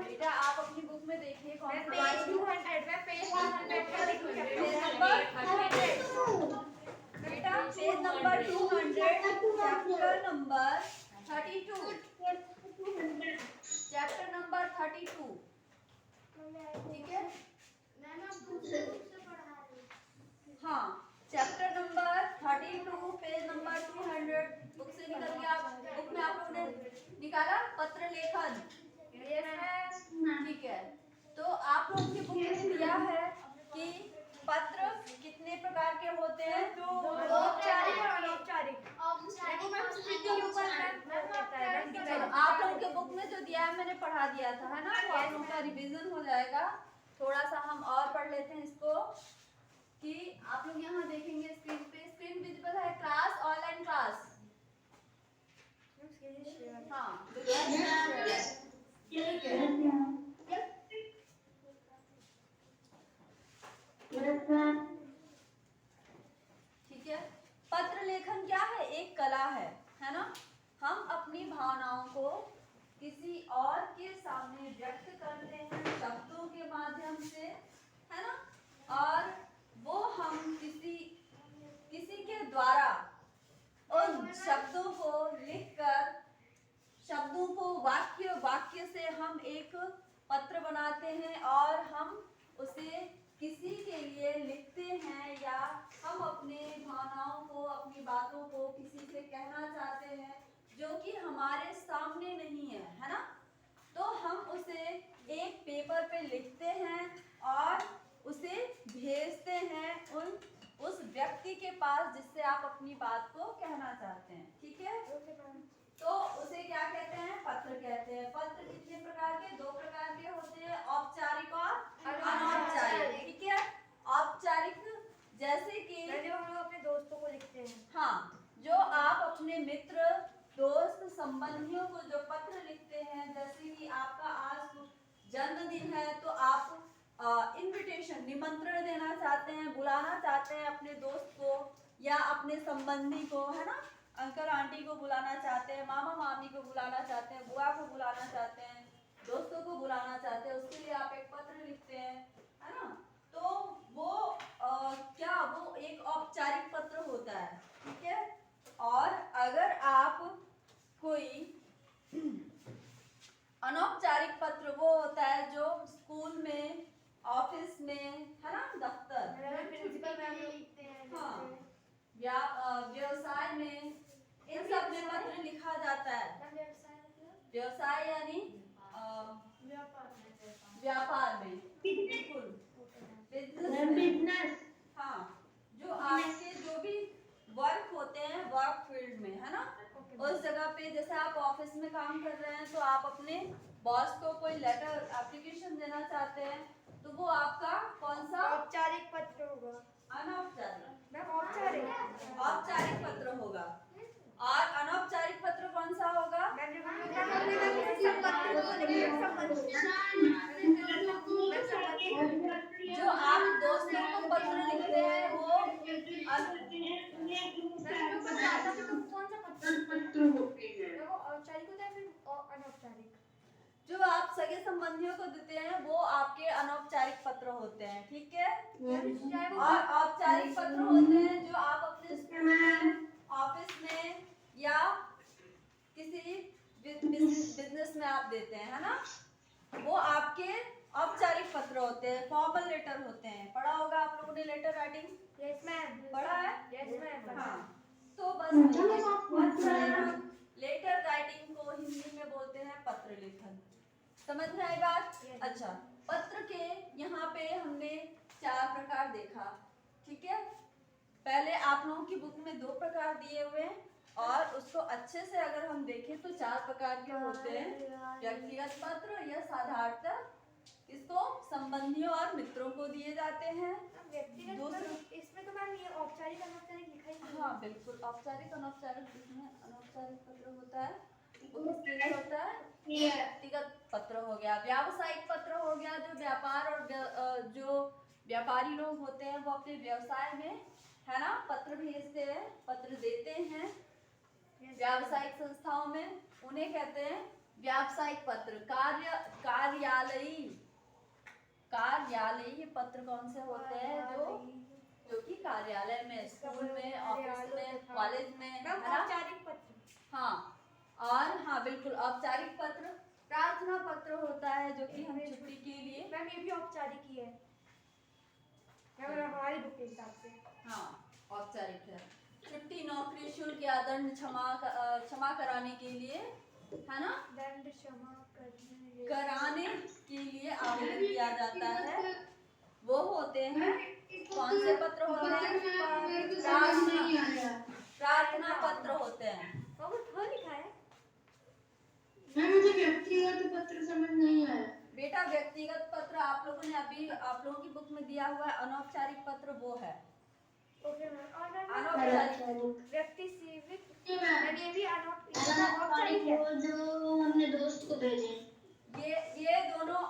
बेटा आप अपनी बुक में देखिए कौन सा पेज 200 में पेज 132 बेटा page number 200 chapter number 32 chapter number 32 ठीक है। हाँ chapter number 32 page number 200 book से निकल गया। बुक में आप लोगों ने निकाला पत्र लेखन ठीक है। तो आप लोगों की बुक में दिया है कि पत्र कितने प्रकार के होते हैं? औपचारिक और अनौपचारिक। चलो आप लोगों के बुक में जो दिया है मैंने पढ़ा दिया था है ना, तो आप लोगों का रिवीजन हो जाएगा। थोड़ा सा हम और पढ़ लेते हैं इसको कि आप लोग यहाँ देखेंगे स्क्रीन पे, स्क्रीन विजिबल है क्लास, ऑनलाइन क्लास? हाँ ठीक है। पत्र लेखन क्या है? एक कला है ना। हम अपनी भावनाओं को किसी और के सामने व्यक्त करते हैं शब्दों के माध्यम से है ना, और वो हम किसी के द्वारा उन शब्दों को लिखकर, शब्दों को वाक्य से हम एक पत्र बनाते हैं और हम उसे किसी के लिए लिखते हैं, या हम अपने भावनाओं को, अपनी बातों को किसी से कहना चाहते हैं जो कि हमारे सामने नहीं है ना, तो हम उसे एक पेपर पे लिखते हैं और उसे भेजते हैं उस व्यक्ति के पास जिससे आप अपनी बात को कहना चाहते हैं। ठीक है, तो उसे क्या कहते हैं? पत्र कहते हैं। पत्र कितने प्रकार के? दो प्रकार के होते हैं, औपचारिक और अनौपचारिक। ठीक है, औपचारिक जैसे कि जो हम लोग अपने दोस्तों को लिखते हैं। हाँ, जो आप अपने मित्र, दोस्त, संबंधियों को जो पत्र लिखते हैं, जैसे कि आपका आज जन्मदिन है तो आप इनविटेशन, निमंत्रण देना चाहते हैं, बुलाना चाहते हैं अपने दोस्त को या अपने संबंधी को है ना, अंकल आंटी को बुलाना चाहते हैं, मामा मामी को बुलाना चाहते हैं, बुआ को बुलाना चाहते हैं, दोस्तों को बुलाना चाहते हैं, उसके लिए आप एक पत्र लिखते हैं है ना। तो वो वो एक औपचारिक पत्र होता है। ठीक है, और अगर आप कोई अनौपचारिक पत्र वो होता है जो स्कूल में, ऑफिस में है ना, दफ्तर, प्रिंसिपल मैम लिखते हैं। हाँ, व्यवसाय में, इन सब में पत्र लिखा जाता है। व्यवसाय यानी व्यापार में, बिल्कुल बिजनेस। हाँ, जो आपके जो भी वर्क होते हैं वर्क फील्ड में है ना, उस जगह पे जैसे आप ऑफिस में काम कर रहे हैं तो आप अपने बॉस को कोई लेटर, एप्लीकेशन देना चाहते हैं, तो वो आपका कौन सा? औपचारिक पत्र होगा। अनौपचारिक? औपचारिक। औपचारिक पत्र होगा। और अनौपचारिक पत्र कौन सा होगा? जो आप दोस्तों को पत्र लिखते हैं वो औपचारिक होता है, फिर अनौपचारिक। जो आप सगे संबंधियों को देते हैं वो आपके अनौपचारिक पत्र होते हैं। ठीक है, और औपचारिक पत्र होते हैं जो आप अपने स्कूल में, ऑफिस में या किसी बिजनेस में आप देते हैं है ना, वो आपके औपचारिक पत्र होते हैं, फॉर्मल लेटर होते हैं। पढ़ा होगा आप लोगों ने लेटर राइटिंग? Yes ma'am. पढ़ा है? Yes ma'am. हाँ, तो बस लेटर राइटिंग को हिंदी में बोलते हैं पत्र लेखन। समझ में आई बात? अच्छा, पत्र के यहाँ पे हमने 4 प्रकार देखा। ठीक है, पहले आप लोगों की बुक में 2 प्रकार दिए हुए हैं और उसको अच्छे से अगर हम देखें तो 4 प्रकार के होते हैं। व्यक्तिगत पत्र या साधारणतः इसको संबंधियों और मित्रों को दिए जाते हैं। व्यक्तिगत इसमें तो मैम ये औपचारिक अनौपचारिक लिखा ही। हाँ बिल्कुल, औपचारिक अनौपचारिक, जिसमें अनौपचारिक पत्र होता है वो किसके लिए होता है? व्यक्तिगत पत्र हो गया। व्यावसायिक पत्र हो गया जो व्यापार और जो व्यापारी लोग होते हैं वो अपने व्यवसाय में है ना पत्र भेजते हैं, पत्र देते हैं। व्यावसायिक संस्थाओं में उन्हें कहते हैं व्यावसायिक पत्र। कार्यालयी पत्र कौन से होते हैं? जो कि कार्यालय में, स्कूल में, ऑफिस में, कॉलेज में, है ना? औपचारिक पत्र। हाँ, और हाँ बिल्कुल औपचारिक पत्र। प्रार्थना पत्र होता है जो कि हम छुट्टी के लिए। मैम ये भी औपचारिक ही है हमारी बुक के हिसाब से। हाँ औपचारिक है। छुट्टी, नौकरी, शुल्क या दंड क्षमा कराने के लिए, है ना? दंड क्षमा कराने के लिए आवेदन किया जाता है। वो होते हैं कौन से पत्र होते हैं? प्रार्थना पत्र होते हैं। वो लिखा है। मुझे व्यक्तिगत पत्र समझ नहीं आया। बेटा व्यक्तिगत पत्र आप लोगों ने अभी आप लोगों की बुक में दिया हुआ है। अनौपचारिक पत्र वो है। Okay ma'am. और अनौपचारिक व्यक्ति सेवित मैम ये भी औपचारिक है। वो जो हमने दोस्त को भेजे, ये दोनों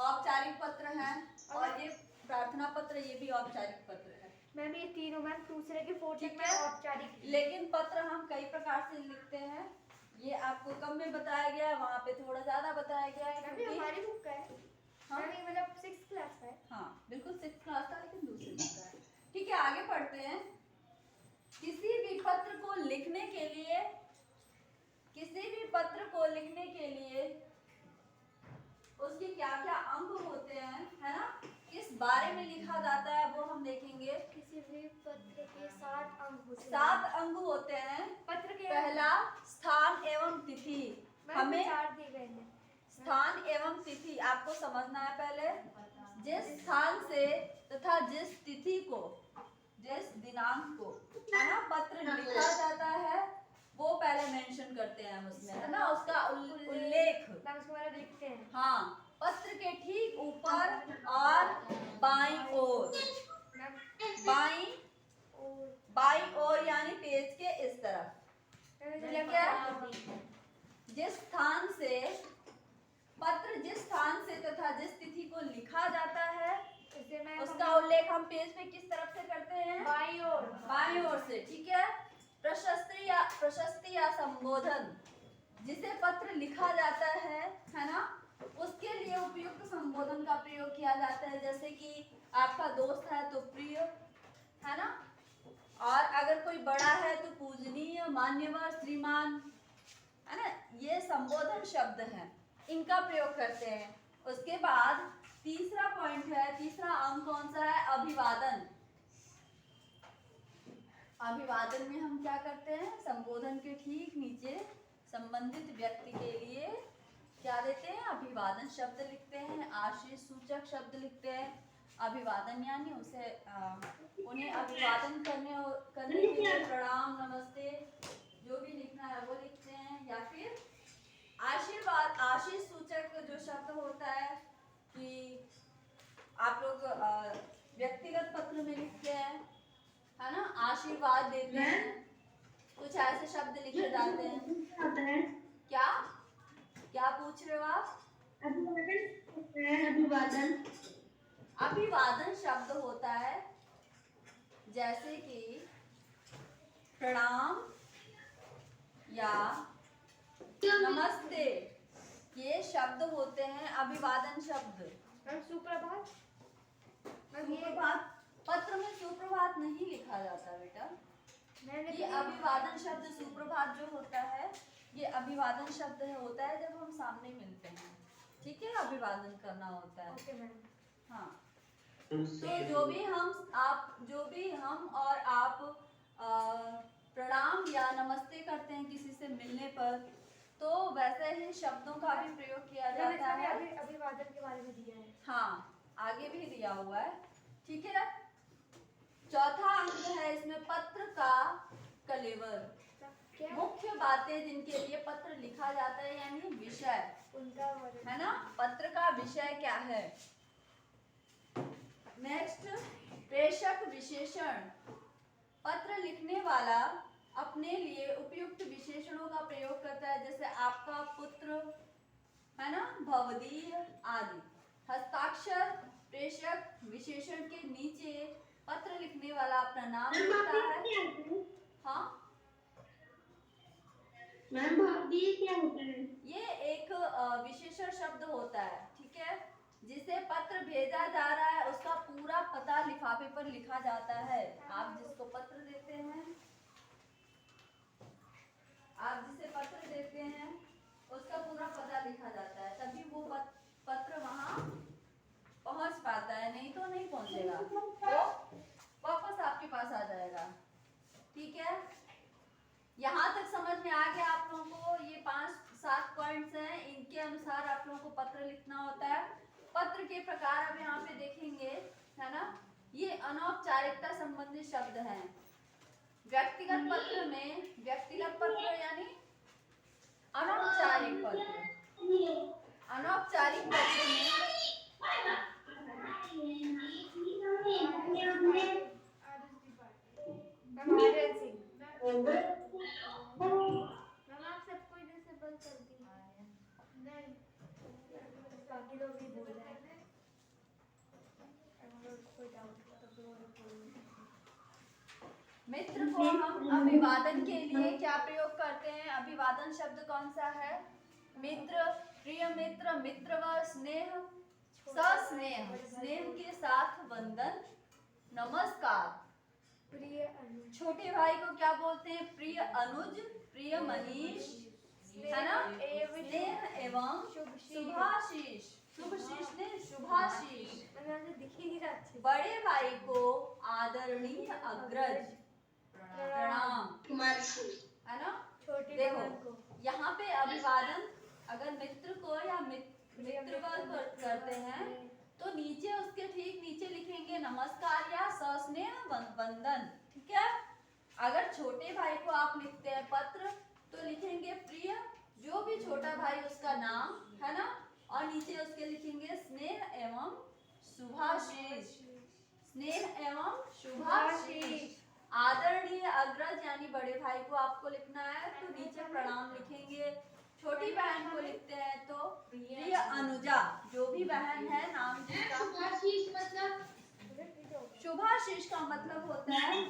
औपचारिक पत्र हैं और ये प्रार्थना पत्र, ये भी औपचारिक पत्र है। मैम ये तीनों मैम दूसरे के फोटो ठीक में है। औपचारिक। लेकिन पत्र हम कई प्रकार से लिखते हैं। ये आपको कम में बताया गया है, वहाँ पे थोड़ा ज्यादा बताया गया है मैम क्योंकि हमारी बुक का है। हाँ मैम ये मतलब 6th क्लास का है। हाँ बिल्कुल 6th क्लास का, लेकिन दूसरी बुक का है। ठीक है, आगे पढ़ते हैं। किसी भी पत्र को लिखने के लिए उसके क्या क्या अंग होते हैं, है ना? किस बारे में लिखा जाता है वो हम देखेंगे। किसी भी पत्र के 7 अंक होते हैं। 7 अंग होते हैं। पत्र के पहला स्थान एवं तिथि। हमें 4 दिए गए हैं। स्थान एवं तिथि आपको समझना है पहले। जिस स्थान से तथा जिस तिथि को, जिस दिनांक को, है ना, पत्र लिखा जाता है वो पहले मेंशन करते हैं हम उसमें, है ना? उसका उल्लेख मैम उसको वाला लिखते हैं। हाँ, पत्र के ठीक ऊपर और बाईं ओर, बाईं ओर यानी पेज के इस तरफ। ठीक है? जिस स्थान से पत्र, जिस स्थान से तथा जिस तिथि को लिखा जाता है उसका उल्लेख हम पेज पे किस तरफ से करते हैं? बाईं ओर से। ठीक है? प्रशस्ति या संबोधन, जिसे पत्र लिखा जाता है ना, उसके लिए उपयुक्त संबोधन का प्रयोग किया जाता है। जैसे कि आपका दोस्त है तो प्रिय, है ना? और अगर कोई बड़ा है तो पूजनीय, मान्यवर, श्रीमान, है ना? ये संबोधन शब्द हैं, इनका प्रयोग करते हैं। उसके बाद तीसरा पॉइंट है, तीसरा अंक कौन सा है? अभिवादन। अभिवादन में हम क्या करते हैं? संबोधन के ठीक नीचे संबंधित व्यक्ति के लिए क्या देते हैं? अभिवादन शब्द लिखते हैं, आशीष सूचक शब्द लिखते हैं। अभिवादन यानी उसे उन्हें अभिवादन करने के लिए प्रणाम, नमस्ते, जो भी लिखना है वो लिखते हैं। या फिर आशीर्वाद, आशीष सूचक जो शब्द होता है कि आप लोग व्यक्तिगत पत्र में लिखते हैं, है ना? आशीर्वाद देते हैं, कुछ ऐसे शब्द लिखे जाते हैं। क्या क्या पूछ रहे हो आप? अभिवादन। अभिवादन शब्द होता है जैसे कि प्रणाम या नमस्ते, ये शब्द होते हैं अभिवादन शब्द। सुप्रभात। सुप्रभात, पत्र में सुप्रभात नहीं लिखा जाता बेटा। ये अभिवादन शब्द, सुप्रभात जो होता है ये अभिवादन शब्द होता है जब हम सामने मिलते हैं। ठीक है? अभिवादन करना होता है। Okay ma'am. हाँ, तो जो भी हम और आप प्रणाम या नमस्ते करते हैं किसी से मिलने पर, तो वैसे ही शब्दों का भी प्रयोग किया जाता है। अभिवादन के बारे में दिया है। हाँ, आगे भी दिया हुआ है। ठीक है? चौथा अंक है इसमें पत्र का कलेवर। मुख्य बातें जिनके लिए पत्र लिखा जाता है यानी विषय, उनका है ना? पत्र का विषय क्या है? नेक्स्ट, प्रेषक विशेषण। पत्र लिखने वाला अपने लिए उपयुक्त विशेषणों का प्रयोग करता है, जैसे आपका पुत्र, है ना, भवदीय आदि। हस्ताक्षर प्रेषक विशेषण के नीचे पत्र लिखने वाला अपना नाम लिखता है। हाँ, मैम भाभी ये क्या होता है? ये एक विशेषण शब्द होता है, ठीक है, जिसे पत्र भेजा जा रहा है उसका पूरा पता लिफाफे पर लिखा जाता है। आप जिसको पत्र देते हैं, आप जिसे पत्र देते हैं उसका पूरा पता लिखा जाता है, तभी वो पत्र वहां पहुंच पाता है, नहीं तो नहीं पहुंचेगा, तो वापस आपके पास आ जाएगा। ठीक है, यहाँ तक समझ में आ गया आप लोगों को? ये 5-7 पॉइंट्स हैं, इनके अनुसार आप लोगों को पत्र लिखना होता है। पत्र के प्रकार अब यहाँ पे देखेंगे, है ना, ये अनौपचारिकता संबंधी शब्द हैं। व्यक्तिगत पत्र में, व्यक्तिगत पत्र यानी अनौपचारिक पत्र, अनौपचारिक पत्र में मैम आप सबको इधर से बंद कर दी। नहीं, बाकी लोग भी बोल रहे हैं। कोई डाउट हो तो फिर वो बोलो। मित्र को हम अभिवादन के लिए क्या प्रयोग करते हैं? अभिवादन शब्द कौन सा है? मित्र, प्रिय मित्र, मित्र व स्नेह, सस्नेह, स्नेह के साथ वंदन, नमस्कार। प्रिय अनुज, छोटे भाई को क्या बोलते हैं? प्रिय अनुज, प्रिय मनीष, है ना, स्नेह एवं शुभाशीष, शुभशीष ने शुभाशीष। मैंने दिख ही नहीं रहा अच्छे से। बड़े भाई को आदरणीय अग्रज, प्रणाम, है ना। छोटे देखो, बहन को यहाँ पे अभिवादन अगर मित्र को या मित्र करते हैं तो नीचे, उसके ठीक नीचे लिखेंगे नमस्कार या सस्नेह वंदन, ठीक है। अगर छोटे भाई को आप लिखते हैं पत्र तो लिखेंगे प्रिय, जो भी छोटा भाई उसका नाम, है ना, और नीचे उसके लिखेंगे स्नेह एवं शुभाशीष, स्नेह एवं शुभाशीष। आदरणीय अग्रज यानी बड़े भाई को आपको लिखना है तो नीचे प्रणाम लिखेंगे। छोटी बहन को लिखते हैं तो प्रिय अनुजा, जो भी बहन है नाम जिसका। शुभाशीष मतलब शुभाशीष का मतलब होता है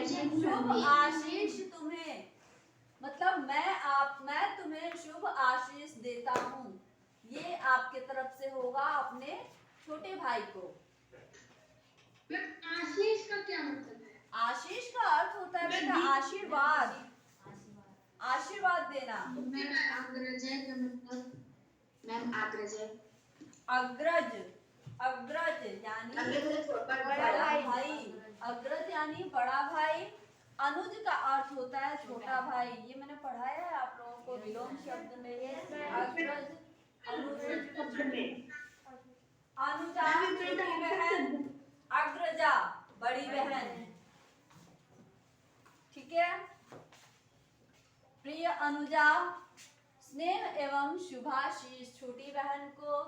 शुभ आशीष तुम्हें, मतलब मैं तुम्हें शुभ आशीष देता हूँ, ये आपके तरफ से होगा अपने छोटे भाई को। आशीष का क्या मतलब है? आशीष का अर्थ होता है बेटा आशीर्वाद, आशीर्वाद देना। मैम अग्रज, अग्रज यानी बड़ा भाई, अग्रज यानी बड़ा भाई। अनुज का अर्थ होता है छोटा भाई, ये मैंने पढ़ाया है आप लोगों को विलोम शब्द में। अग्रज, अनुज, अनुजा छोटी बहन, अग्रजा बड़ी बहन, ठीक है। प्रिय अनुजा, स्नेह एवं शुभाशीष, छोटी बहन को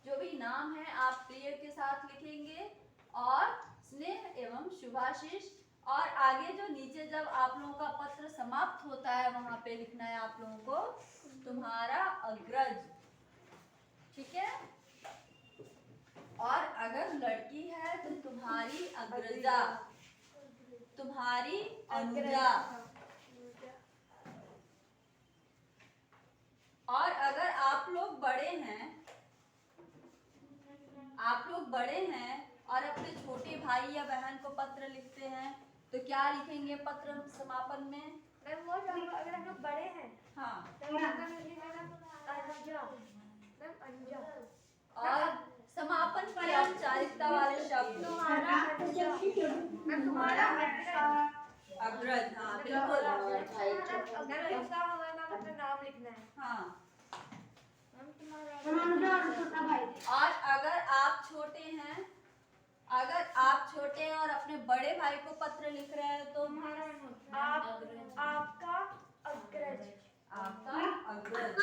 जो भी नाम है आप प्रिय के साथ लिखेंगे और स्नेह एवं शुभाशीष, और आगे जो नीचे जब आप लोगों का पत्र समाप्त होता है वहां पे लिखना है आप लोगों को तुम्हारा अग्रज, ठीक है। और अगर लड़की है तो तुम्हारी अग्रजा, तुम्हारी अनुजा। और अगर आप लोग बड़े हैं, आप लोग बड़े हैं और अपने छोटे भाई या बहन को पत्र लिखते हैं तो क्या लिखेंगे पत्र समापन में? मैम वो अगर हम लोग बड़े हैं हाँ, तो अनुजा, मैम अनुजा, और समापन की औपचारिकता वाले शब्द तुम्हारा अनुजा, मैम तुम्हारा अग्रज, हाँ बिल्कुल, मैम इसका हमें मैम अपना नाम लिखना है। हाँ। मैम तुम्हारा और अगर आप छोटे हैं, अगर आप छोटे हैं और अपने बड़े भाई को पत्र लिख रहे हैं तो आपका अग्रज, आपका अग्रज।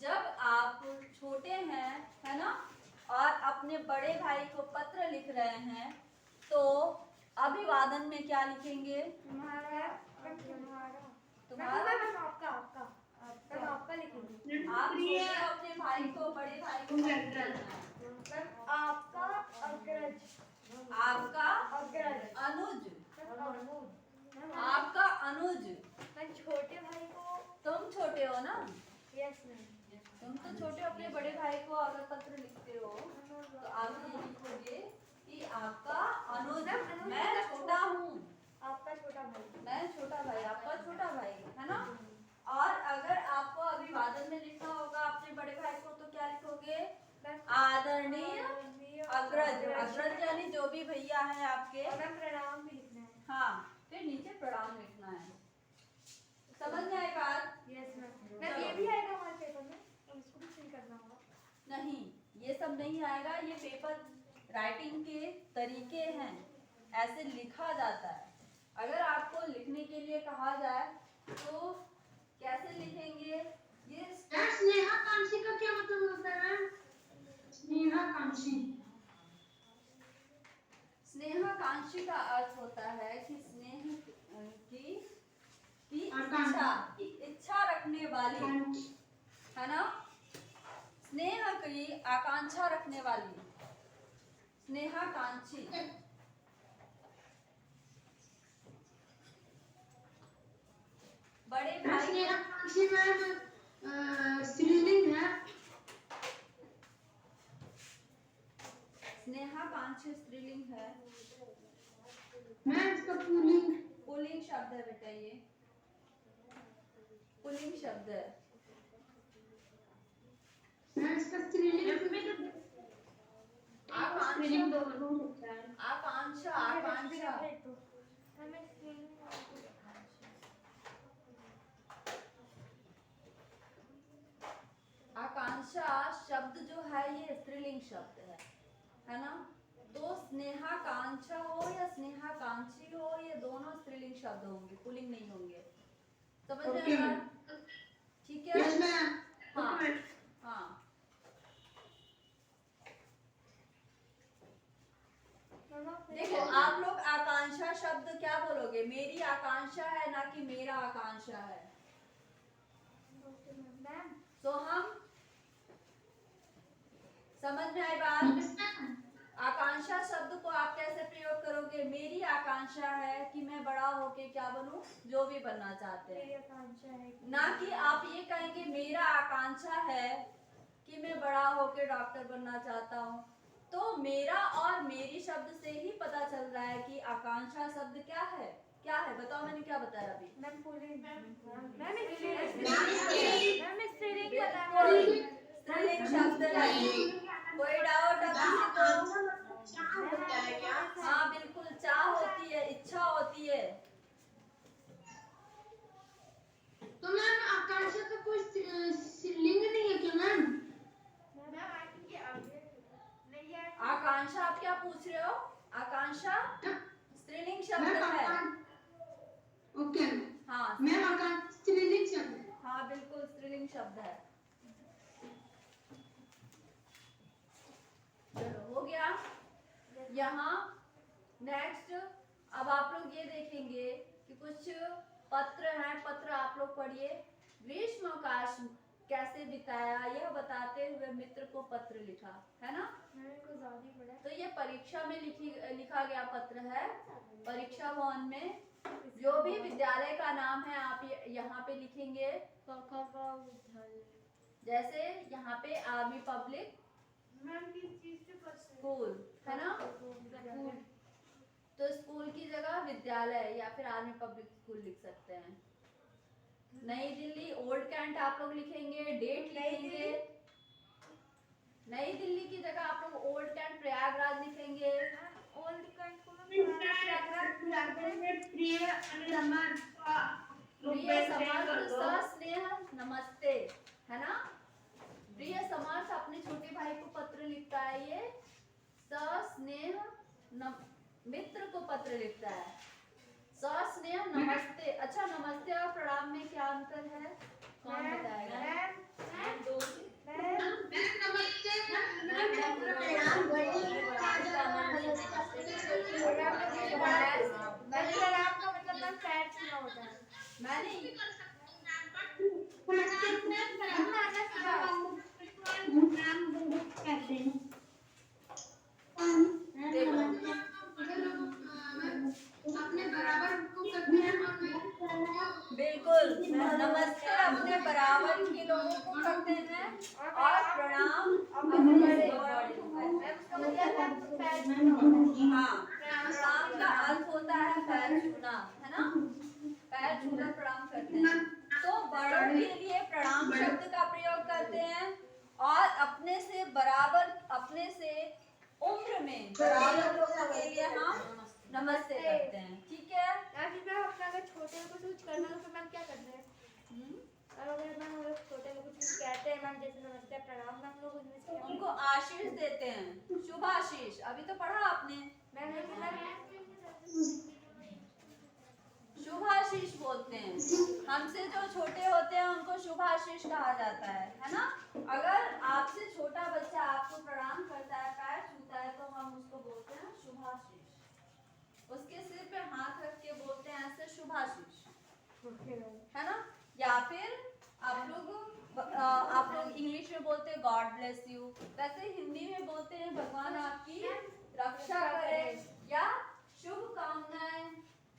जब आप छोटे हैं, है ना, और अपने बड़े भाई को पत्र लिख रहे हैं तो अभिवादन में क्या लिखेंगे? तुम्हारा, आपका लिखेंगे। आप अपने भाई को, बड़े भाई को आपका अग्रज, आपका अनुज, आपका अनुज। मैं छोटे भाई को, तुम छोटे हो ना, यस मैम, तुम तो छोटे हो, अपने बड़े भाई को अगर पत्र लिखते हो तो आप ये लिखोगे कि आपका अनुज, मैं छोटा हूँ, आपका छोटा भाई, मैं छोटा भाई, आपका छोटा भाई, है ना। और अगर आपको अभिवादन में लिखना होगा अपने बड़े भाई को तो क्या लिखोगे, आदरणीय अग्रज, अग्रज यानी जो भी भैया है आपके, प्रणाम भी लिखना है। हाँ, फिर नीचे प्रणाम लिखना है। समझ में आई बात? यस मैम, ये भी आएगा हमारे पेपर में, तो इसको भी फिल करना होगा। नहीं, ये सब नहीं आएगा, ये पेपर राइटिंग के तरीके हैं, ऐसे लिखा जाता है। अगर आपको लिखने के लिए कहा जाए तो कैसे लिखेंगे, ये स्नेहा कांशी का क्या मतलब होता है? स्नेहा कांशी, स्नेहाकांक्षी का अर्थ होता है कि स्नेह की इच्छा रखने वाली, है ना। स्नेह की आकांक्षा रखने वाली, स्नेहाकांक्षी। बड़े भाई, स्नेहा कांशी मैम स्त्रीलिंग है। स्नेहाकांक्षी स्त्रीलिंग है, मैम इसका पुल्लिंग, पुल्लिंग शब्द है बेटा, ये पुल्लिंग शब्द है। मैम इसका स्त्रीलिंग, आकांक्षा, दोनों होता है। आकांक्षा, आकांक्षा, आकांक्षा शब्द जो है ये स्त्रीलिंग शब्द है ना। तो स्नेहाकांक्षा हो या स्नेहाकांक्षी हो, ये दोनों स्त्रीलिंग शब्द होंगे, पुल्लिंग नहीं होंगे। समझ में आया? ठीक है। Yes ma'am. हाँ हाँ, देखो आप लोग आकांक्षा शब्द क्या बोलोगे, मेरी आकांक्षा है ना कि मेरा आकांक्षा है। तो हम समझ में आई बात? आकांक्षा शब्द को आप कैसे प्रयोग करोगे, मेरी आकांक्षा है कि मैं बड़ा होके क्या बनूं, जो भी बनना चाहते हैं, ना कि आप ये कहेंगे मेरा आकांक्षा है कि मैं बड़ा होके डॉक्टर बनना चाहता हूँ। तो मेरा और मेरी शब्द से ही पता चल रहा है कि आकांक्षा शब्द क्या है, क्या है बताओ, मैंने क्या बताया अभी? स्त्रीलिंग शब्द है, कोई डाउट है किसी को? हाँ बिल्कुल, चाह होती है, इच्छा होती है। तो मैम आकांक्षा का कोई लिंग नहीं है क्या मैम? आकांक्षा आप क्या पूछ रहे हो? आकांक्षा स्त्रीलिंग शब्द है। ओके हाँ मैम, आकांक्षा स्त्रीलिंग शब्द है। हाँ बिल्कुल स्त्रीलिंग शब्द है। चलो हो गया। यहाँ नेक्स्ट अब आप लोग ये देखेंगे कि कुछ पत्र हैं, पत्र आप लोग पढ़िए। ग्रीष्मकाश कैसे बिताया यह बताते हुए मित्र को पत्र लिखा, है ना। तो ये परीक्षा में लिखा गया पत्र है। परीक्षा भवन में जो भी विद्यालय का नाम है आप यहाँ पे लिखेंगे। जैसे यहाँ पे आर्मी पब्लिक स्कूल है ना, तो स्कूल की जगह विद्यालय या फिर आर्मी पब्लिक स्कूल लिख सकते हैं। नई दिल्ली ओल्ड कैंट आप लोग लिखेंगे, डेट लिखेंगे। नई दिल्ली की जगह आप लोग ओल्ड कैंट प्रयागराज लिखेंगे। ओल्ड कैंट को प्रिय समर्थ सस्नेह नमस्ते, है ना। प्रिय समर्थ अपने छोटे भाई को पत्र लिखता है, ये सस्नेह मित्र को पत्र लिखता है। सस्नेह नमस्ते। अच्छा, नमस्ते और प्रणाम में क्या अंतर है, कौन बताएगा? करते हैं और प्रणाम अपने बड़े बड़े को करते हैं। हाँ, प्रणाम का अर्थ होता है पैर छूना, है ना? पैर छूकर प्रणाम करते हैं। तो बड़ों के लिए प्रणाम शब्द का प्रयोग करते हैं और अपने से बराबर, अपने से उम्र में बराबर लोगों के लिए हम नमस्ते करते हैं। ठीक है? अगर छोटे को कुछ करना हो तो मैम क्या करना है? अगर मैम लोग छोटे को कुछ कहते हैं मैम, जैसे नमस्ते प्रणाम, मैम लोग उनमें से उनको आशीष देते हैं, शुभ आशीष। अभी तो पढ़ा आपने, शुभ आशीष बोलते हैं। हमसे जो छोटे होते हैं उनको शुभ आशीष कहा जाता है ना? अगर आपसे छोटा बच्चा आपको प्रणाम करता है, पैर छूता है, तो हम उसको बोलते हैं शुभ आशीष। उसके सिर पे हाथ रख के बोलते हैं ऐसे शुभ आशीष, है ना? या फिर आप लोग इंग्लिश में बोलते हैं गॉड ब्लेस यू, वैसे हिंदी में बोलते हैं भगवान आपकी रक्षा करे, या शुभकामनाएं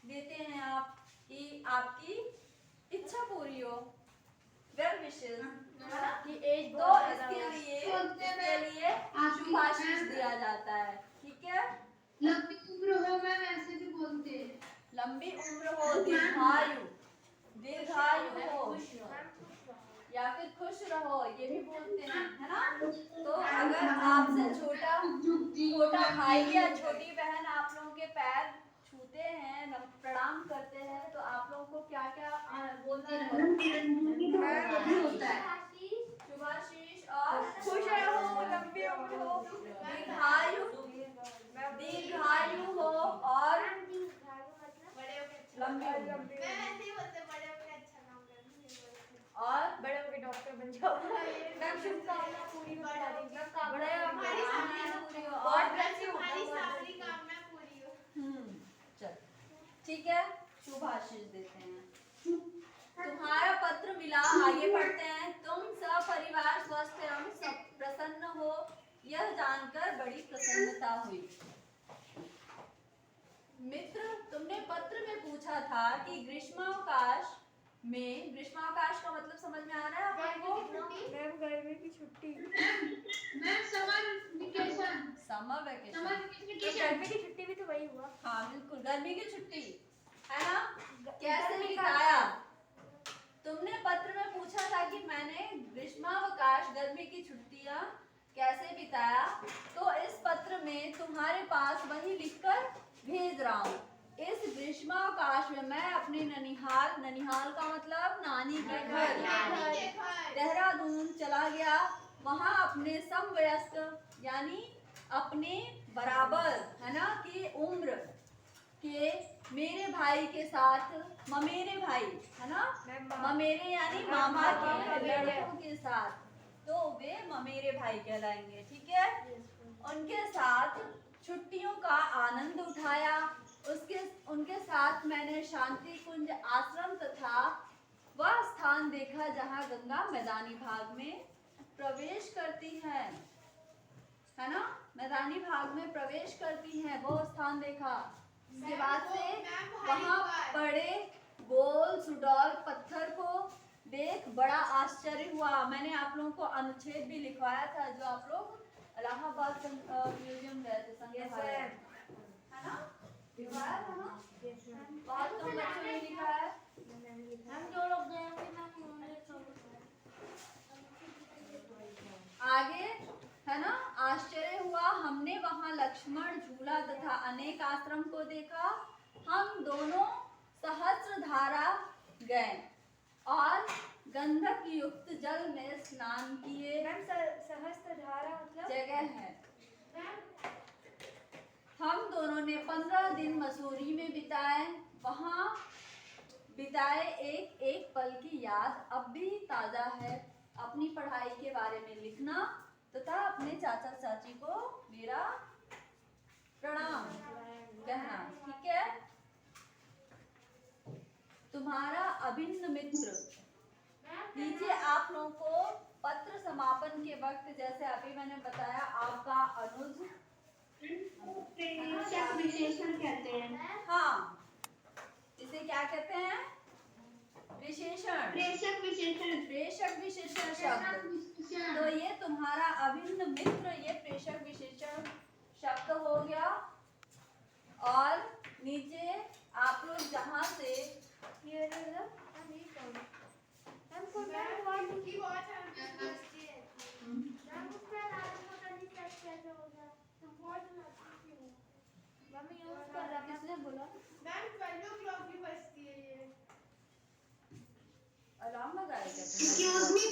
देते हैं आप कि आपकी इच्छा पूरी हो, वेल विशेस, है ना? तो इसके लिए शुभ आशीष दिया जाता है। ठीक है? लंबी उम्र हो मैम, ऐसे भी बोलते हैं। लंबी उम्र हो, दीर्घायु हो, या फिर खुश रहो, ये भी बोलते हैं, है ना? तो अगर आपसे छोटा भाई या छोटी बहन आप लोगों के पैर छूते हैं, प्रणाम करते हैं, तो आप लोगों को क्या क्या बोलना होता है? शुभाशीष और खुश रहो, लंबी उम्र हो, दीर्घायु हो और लंबी उम्र, और बड़े होके डॉक्टर बन जाओ। मैम शुभकामना पूरी हो चल ठीक है, शुभ आशीष देते हैं। तुम्हारा पत्र मिला, आगे पढ़ते हैं। तुम सपरिवार स्वस्थ एवं प्रसन्न हो, यह जानकर बड़ी प्रसन्नता हुई। मित्र, तुमने पत्र में पूछा था कि ग्रीष्मावकाश का मतलब समझ में आ रहा है आपको? मैम गर्मी की छुट्टी, ma'am summer vacation, summer vacation, गर्मी की छुट्टी भी तो वही हुआ। हाँ बिल्कुल, गर्मी की छुट्टी, है ना? कैसे बिताया? तुमने पत्र में पूछा था कि मैंने ग्रीष्मावकाश, गर्मी की छुट्टियां कैसे बिताया, तो इस पत्र में तुम्हारे पास वही लिखकर भेज रहा हूँ। इस ग्रीष्मावकाश में मैं अपने ननिहाल का मतलब नानी के घर देहरादून चला गया। वहाँ अपने समवयस्क यानी अपने बराबर, है ना, की उम्र के मेरे भाई के साथ, ममेरे भाई, है ना, ममेरे यानी मामा के लड़कों के साथ, तो वे ममेरे भाई कहलाएंगे। ठीक है? उनके साथ छुट्टियों का आनंद उठाया। उनके साथ मैंने शांति कुंज आश्रम तथा वह स्थान देखा जहाँ गंगा मैदानी भाग में प्रवेश करती है ना? मैदानी भाग में प्रवेश करती है, वो स्थान देखा। इसके बाद से वहाँ पड़े गोल सुडौल पत्थर को देख बड़ा आश्चर्य हुआ। मैंने आप लोगों को अनुच्छेद भी लिखवाया था, जो आप लोग इलाहाबाद म्यूजियम गए थे, संग्रहालय, है ना? लिखवाया था ना? बहुत कम बच्चों ने लिखा है। हम जो लोग गए होंगे मैम, आगे, है ना, आश्चर्य हुआ। हमने वहाँ लक्ष्मण झूला तथा अनेक आश्रम को देखा। हम दोनों सहस्त्रधारा गए और गंधक युक्त जल में स्नान किए। सहस्त्रधारा मतलब जगह है। हम दोनों ने 15 दिन मसूरी में बिताए। वहाँ बिताए एक एक पल की याद अब भी ताजा है। अपनी पढ़ाई के बारे में लिखना तथा अपने चाचा चाची को मेरा प्रणाम कहना। ठीक है? तुम्हारा अभिन्न मित्र। नीचे आप लोगों को पत्र समापन के वक्त, जैसे अभी मैंने बताया, आपका अनुज विशेषण कहते हैं। हाँ, इसे क्या कहते हैं? विशेषण, प्रेषक विशेषण, प्रेषक विशेषण शब्द। तो ये तुम्हारा अभिन्न मित्र, ये प्रेषक विशेषण शब्द हो गया। और नीचे आप लोग जहाँ से ये हम ये कौन हम को मैम वाली की बहुत अच्छी है मैम उसका नाम पता नहीं कैसे होगा तो बहुत अच्छी है मम्मी यूज कर रहा है। किसने बोला? मैम 12 o'clock की बजती है ये अलार्म लगाया क्या? Excuse me,